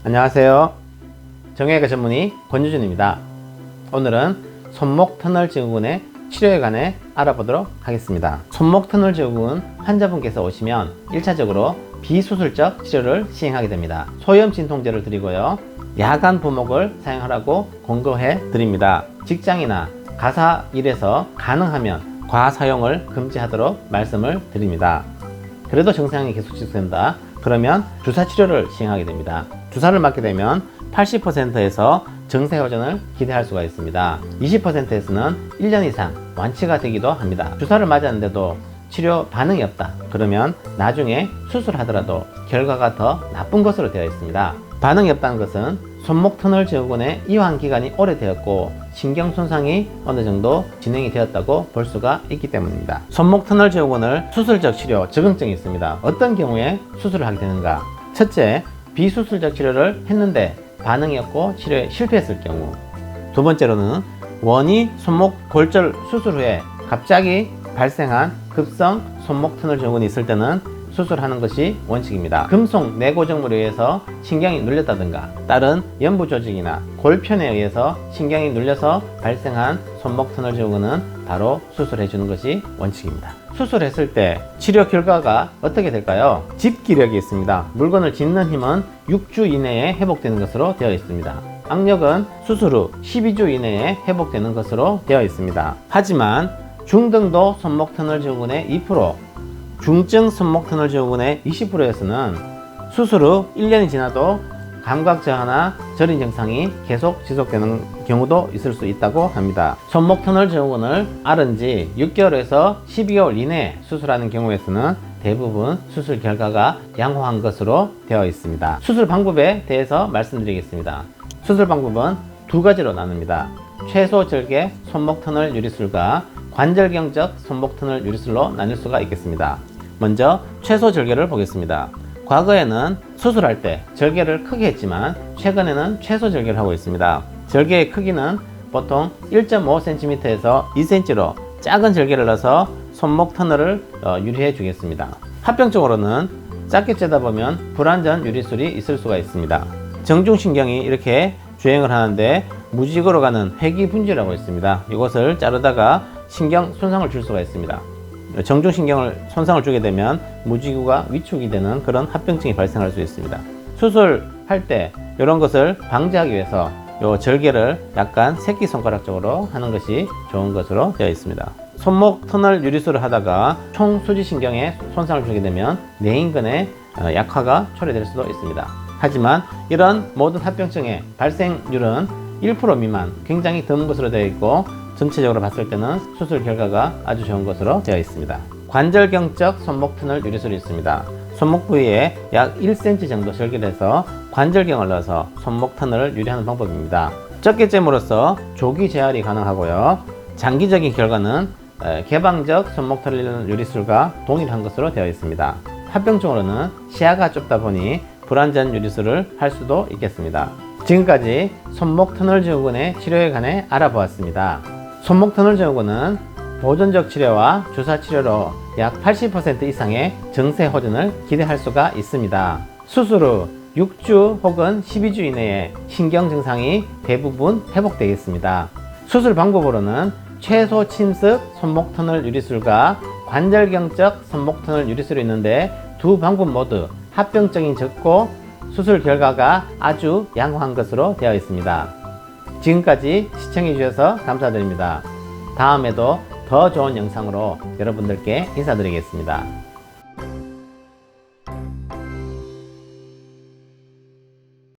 안녕하세요. 정형외과 전문의 권유준입니다. 오늘은 손목 터널 증후군의 치료에 관해 알아보도록 하겠습니다. 손목 터널 증후군 환자분께서 오시면 1차적으로 비수술적 치료를 시행하게 됩니다. 소염 진통제를 드리고요. 야간 부목을 사용하라고 권고해 드립니다. 직장이나 가사 일에서 가능하면 과사용을 금지하도록 말씀을 드립니다. 그래도 증상이 계속 지속된다. 그러면 주사 치료를 시행하게 됩니다. 주사를 맞게 되면 80%에서 증세 호전을 기대할 수가 있습니다. 20%에서는 1년 이상 완치가 되기도 합니다. 주사를 맞았는데도 치료 반응이 없다. 그러면 나중에 수술하더라도 결과가 더 나쁜 것으로 되어 있습니다. 반응이 없다는 것은 손목 터널 증후군의 이완 기간이 오래되었고 신경 손상이 어느 정도 진행이 되었다고 볼 수가 있기 때문입니다. 손목 터널 증후군을 수술적 치료 적응증이 있습니다. 어떤 경우에 수술을 하게 되는가? 첫째, 비수술적 치료를 했는데 반응이 없고 치료에 실패했을 경우. 두 번째로는 원위 손목 골절 수술 후에 갑자기 발생한 급성 손목 터널 증후군이 있을 때는 수술하는 것이 원칙입니다. 금속 내고정물에 의해서 신경이 눌렸다든가 다른 연부 조직이나 골편에 의해서 신경이 눌려서 발생한 손목 터널 증후군은 바로 수술해 주는 것이 원칙입니다. 수술했을 때 치료 결과가 어떻게 될까요? 집기력이 있습니다. 물건을 짚는 힘은 6주 이내에 회복되는 것으로 되어 있습니다. 악력은 수술 후 12주 이내에 회복되는 것으로 되어 있습니다. 하지만 중등도 손목 터널 증후군의 2%, 중증 손목 터널 증후군의 20%에서는 수술 후 1년이 지나도 감각 저하나 저린 증상이 계속 지속되는 경우도 있을 수 있다고 합니다. 손목 터널 증후군을 앓은 지 6개월에서 12개월 이내에 수술하는 경우에서는 대부분 수술 결과가 양호한 것으로 되어 있습니다. 수술 방법에 대해서 말씀드리겠습니다. 수술 방법은 두 가지로 나눕니다. 최소 절개 손목 터널 유리술과 관절경적 손목 터널 유리술로 나뉠 수가 있겠습니다. 먼저 최소 절개를 보겠습니다. 과거에는 수술할 때 절개를 크게 했지만 최근에는 최소 절개를 하고 있습니다. 절개의 크기는 보통 1.5cm에서 2cm로 작은 절개를 넣어서 손목 터널을 유리해 주겠습니다. 합병증으로는 작게 째다 보면 불완전 유리술이 있을 수가 있습니다. 정중신경이 이렇게 주행을 하는데 무직으로 가는 회귀분지라고 있습니다. 이것을 자르다가 신경 손상을 줄 수가 있습니다. 정중신경을 손상을 주게 되면 무지구가 위축이 되는 그런 합병증이 발생할 수 있습니다. 수술할 때 이런 것을 방지하기 위해서 이 절개를 약간 새끼손가락적으로 하는 것이 좋은 것으로 되어 있습니다. 손목 터널 유리술을 하다가 총수지신경에 손상을 주게 되면 뇌인근의 약화가 초래될 수도 있습니다. 하지만 이런 모든 합병증의 발생률은 1% 미만, 굉장히 드문 것으로 되어 있고 전체적으로 봤을 때는 수술 결과가 아주 좋은 것으로 되어 있습니다. 관절경적 손목 터널 유리술이 있습니다. 손목 부위에 약 1cm 정도 절개를 해서 관절경을 넣어서 손목 터널을 유리하는 방법입니다. 적게 잼으로써 조기 재활이 가능하고요. 장기적인 결과는 개방적 손목 터널 유리술과 동일한 것으로 되어 있습니다. 합병증으로는 시야가 좁다 보니 불완전 유리술을 할 수도 있겠습니다. 지금까지 손목 터널 증후군의 치료에 관해 알아보았습니다. 손목 터널 증후군은 보존적 치료와 주사 치료로 약 80% 이상의 증세 호전을 기대할 수가 있습니다. 수술 후 6주 혹은 12주 이내에 신경 증상이 대부분 회복되겠습니다. 수술 방법으로는 최소 침습 손목 터널 유리술과 관절경적 손목 터널 유리술이 있는데 두 방법 모두 합병증이 적고 수술 결과가 아주 양호한 것으로 되어 있습니다. 지금까지 시청해 주셔서 감사드립니다. 다음에도 더 좋은 영상으로 여러분들께 인사드리겠습니다.